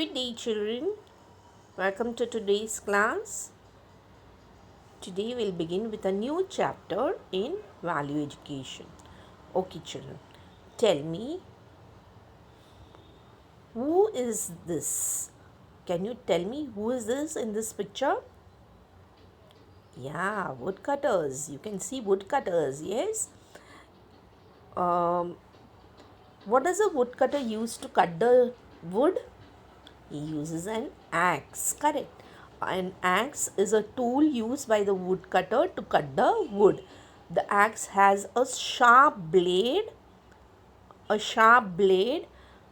Good day, children. Welcome to today's class. Today we'll begin with a new chapter in value education. Okay, children, tell me, who is this? Can you tell me who is this in this picture? Yeah, woodcutters. You can see woodcutters, yes. Um, what does a woodcutter use to cut the wood? He uses an axe, correct. An axe is a tool used by the woodcutter to cut the wood. The axe has a sharp blade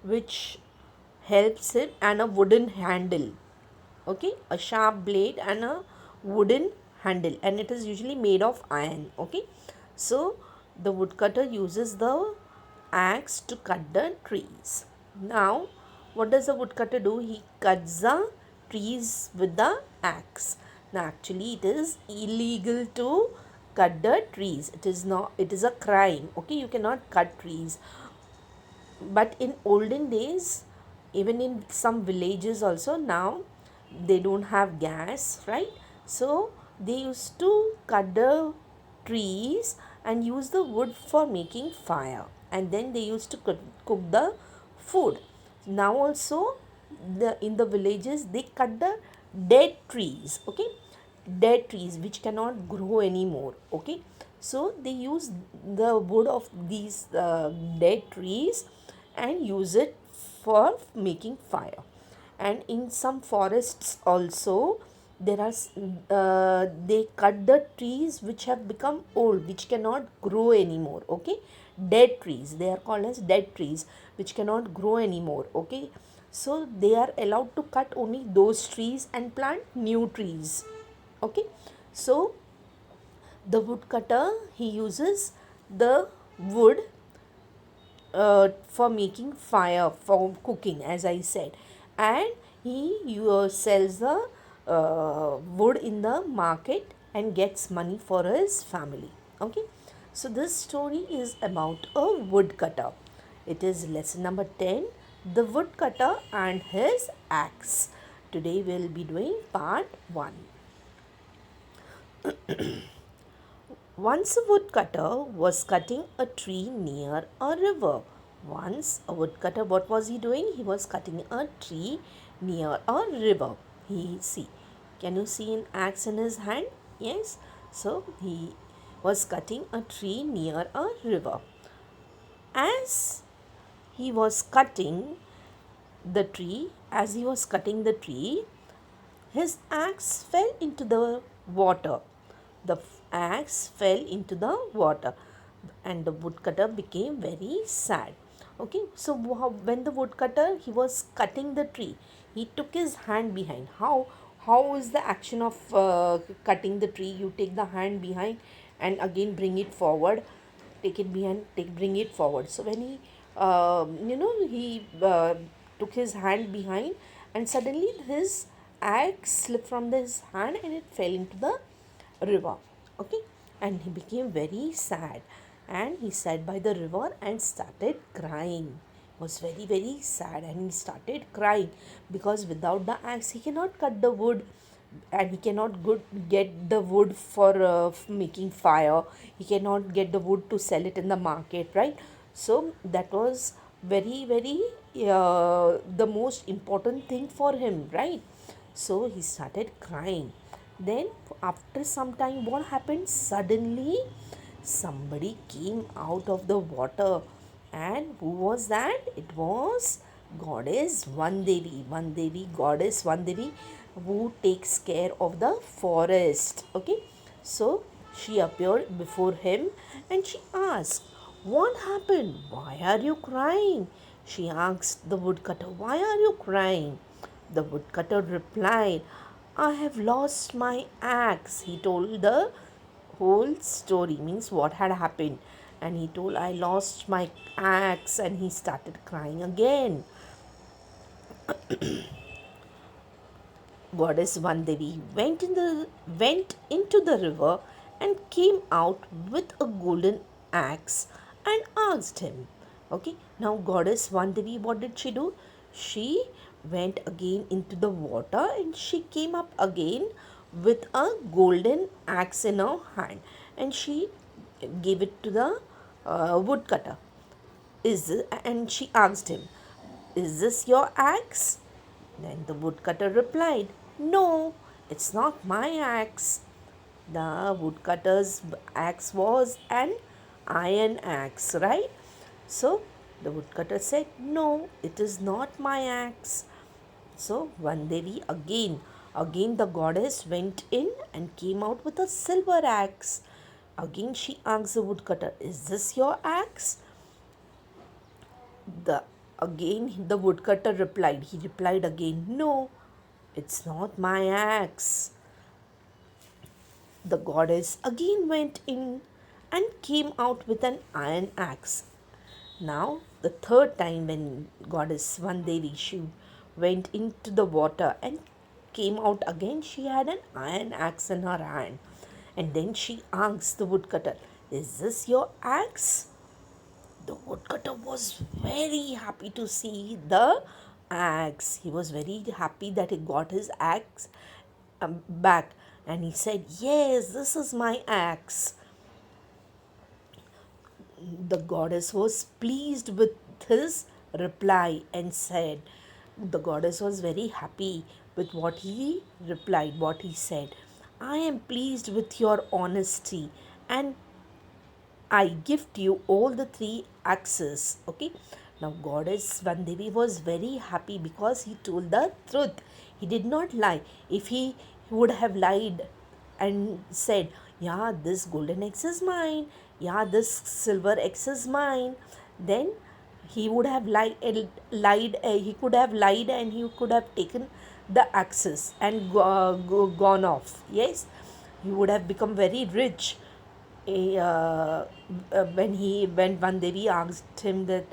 which helps it, and a wooden handle. Okay, a sharp blade and a wooden handle, and it is usually made of iron. Okay, so the woodcutter uses the axe to cut the trees. Now, what does the woodcutter do? He cuts the trees with the axe. Now, actually, it is illegal to cut the trees. It is not. It is a crime. Okay, you cannot cut trees. But in olden days, even in some villages also, now they don't have gas, right? So they used to cut the trees and use the wood for making fire, and then they used to cook the food. Now also, in the villages they cut the dead trees, okay, dead trees which cannot grow anymore. Okay, so they use the wood of these dead trees and use it for making fire. And in some forests also, there are they cut the trees which have become old, which cannot grow anymore. Okay, dead trees, they are called as dead trees which cannot grow anymore. Okay, so they are allowed to cut only those trees and plant new trees. Okay, so the woodcutter, he uses the wood for making fire, for cooking, as I said, and he sells the wood in the market and gets money for his family. Okay, so this story is about a woodcutter. It is lesson number 10, the woodcutter and his axe. Today we'll be doing part 1. Once a woodcutter was cutting a tree near a river. Once a woodcutter, what was he doing? He was cutting a tree near a river. Can you see an axe in his hand? Yes. So he was cutting a tree near a river. As he was cutting the tree, his axe fell into the water. The axe fell into the water, and the woodcutter became very sad. Okay, so when the woodcutter, he was cutting the tree, he took his hand behind. How is the action of cutting the tree? You take the hand behind and again bring it forward. Take it behind, bring it forward. So when he took his hand behind, and suddenly his axe slipped from his hand and it fell into the river. Okay, and he became very sad, and he sat by the river and started crying. He was very, very sad, and he started crying because without the axe he cannot cut the wood, and he cannot get the wood for making fire. He cannot get the wood to sell it in the market, right? So that was very, very the most important thing for him, right? So he started crying. Then after some time, what happened? Suddenly somebody came out of the water. And who was that? It was goddess Vandevi, goddess Vandevi, who takes care of the forest. Okay, so she appeared before him and she asked, "What happened? Why are you crying?" She asked the woodcutter, "Why are you crying?" The woodcutter replied, "I have lost my axe." He told the whole story, means what had happened. And he told, "I lost my axe," and he started crying again. Goddess Vandevi went into the river and came out with a golden axe and asked him. Okay, now Goddess Vandevi, what did she do? She went again into the water, and she came up again with a golden axe in her hand, and she gave it to the woodcutter. And she asked him, "Is this your axe?" Then the woodcutter replied, "No, it's not my axe." The woodcutter's axe was an iron axe, right? So the woodcutter said, "No, it is not my axe." So one Devi again the goddess went in and came out with a silver axe. Again she asked the woodcutter, "Is this your axe?" The Again the woodcutter replied. He replied again, "No, it's not my axe." The goddess again went in and came out with an iron axe. Now, the third time when goddess Vandevi she went into the water and came out again, she had an iron axe in her hand. And then she asked the woodcutter, "Is this your axe?" The woodcutter was very happy to see the axe. He was very happy that he got his axe back, and he said, "Yes, this is my axe." The goddess was pleased with his reply and said, the goddess was very happy with what he replied, what he said. "I am pleased with your honesty, and I gift you all the three axes." Okay. Now goddess Vandevi was very happy because he told the truth. He did not lie. If he would have lied and said, "Yeah, this golden axe is mine. Yeah, this silver axe is mine," then he would have he could have lied, and he could have taken the axes and gone off. Yes, he would have become very rich. When Vandevi asked him that,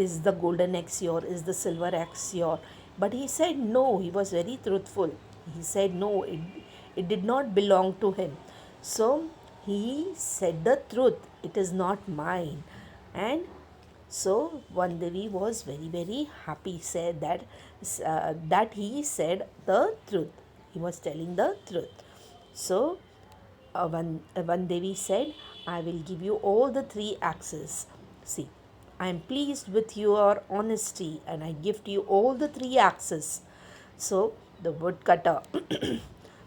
"Is the golden axe your, is the silver axe your?" But he said no. He was very truthful. He said no, it did not belong to him. So he said the truth. It is not mine. And so Vandevi was very very happy. Said that he said the truth. He was telling the truth. So Devi said, "I will give you all the three axes. See, I am pleased with your honesty, and I gift you all the three axes." So the woodcutter,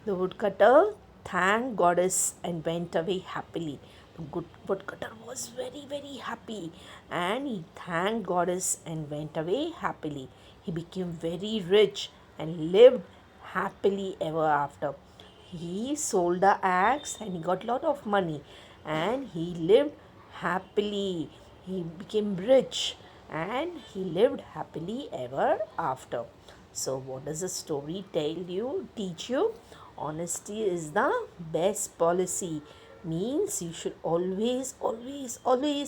the woodcutter thanked goddess and went away happily. The good woodcutter was very very happy, and he thanked goddess and went away happily. He became very rich and lived happily ever after. He sold the axe and he got a lot of money, and he lived happily. He became rich and he lived happily ever after. So what does the story teach you? Honesty is the best policy. Means you should always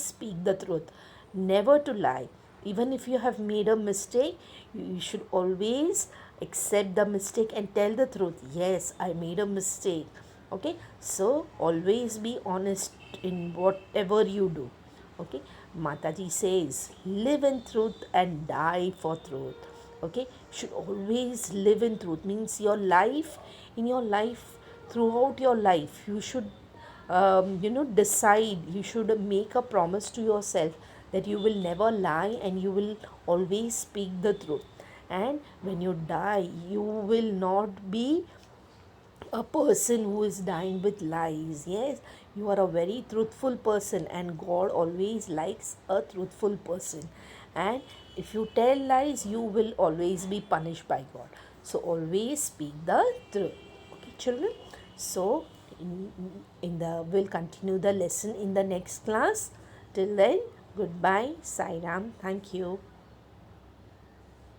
speak the truth, never to lie. Even if you have made a mistake, you should always accept the mistake and tell the truth. "Yes, I made a mistake." Okay, so always be honest in whatever you do. Okay, Mataji says, "Live in truth and die for truth." Okay, you should always live in truth. Means in your life, throughout your life, you should decide. You should make a promise to yourself that you will never lie, and you will always speak the truth. And when you die, you will not be a person who is dying with lies. Yes, you are a very truthful person, and God always likes a truthful person. And if you tell lies, you will always be punished by God. So always speak the truth. Okay, children. So we'll continue the lesson in the next class. Till then, goodbye. Sai Ram. Thank you.